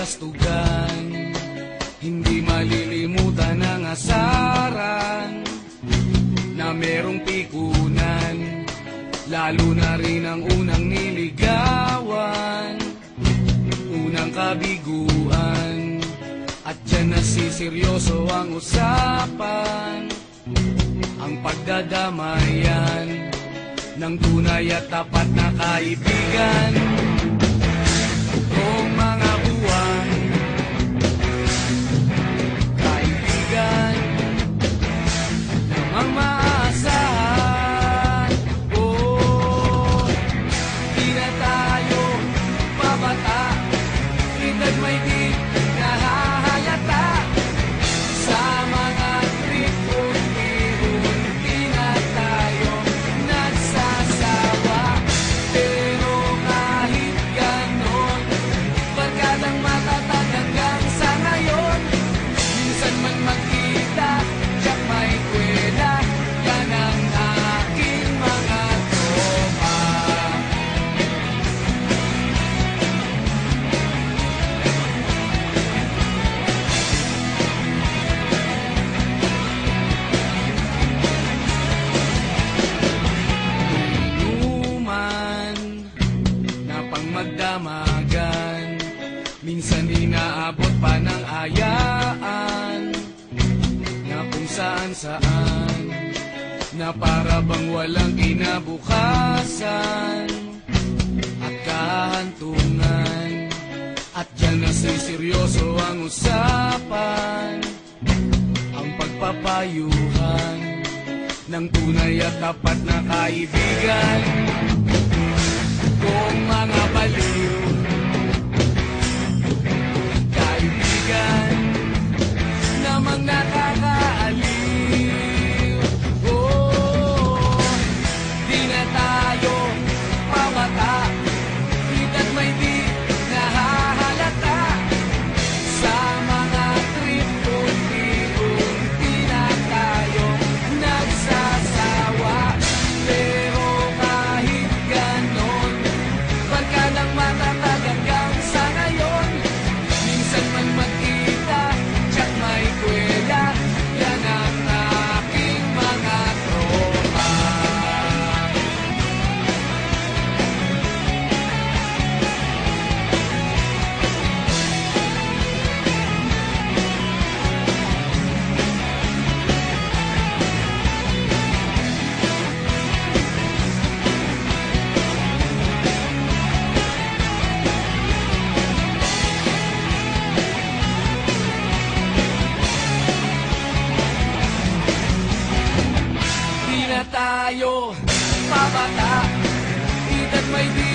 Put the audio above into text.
kastugan, hindi malilimutan ang asaran na merong pikunan, lalo na rin ang unang niligawan, unang kabiguan. At dyan nasiseryoso ang usapan, ang pagdadamayan ng tunay at tapat na kaibigan. Kung mga buwan, kaibigan namang maasahan. Oh, di na tayo pabata, edad may di nahahalata. Sa mga trip unti-unti na tayo nagsasawa. Pero kahit ganon, barkadang matatag hanggang sa ngayon. Minsan man magkita, tiyak may kwela, yan ang aking mga tropa. Inuman na pang magdamagan, minsan inaabot pa ng ayaan, na kung saan-saan, na para bang walang kinabukasan at kahantungan. At dyan na seryoso ang usapan, ang pagpapayuhan ng tunay at tapat na kaibigan. Kung mga baliw, kaibigan namang nakakaaliw. Oh, di na tayo pabata, edad may di nahahalata. Sa mga trip unti-unti na tayo nagsasawa. Pero kahit ganon, barkadang matatag hanggang sa ngayon. Minsan man magkita, tiyak may kwela, yan ang aking mga tropa. Di na tayo pabata, edad may di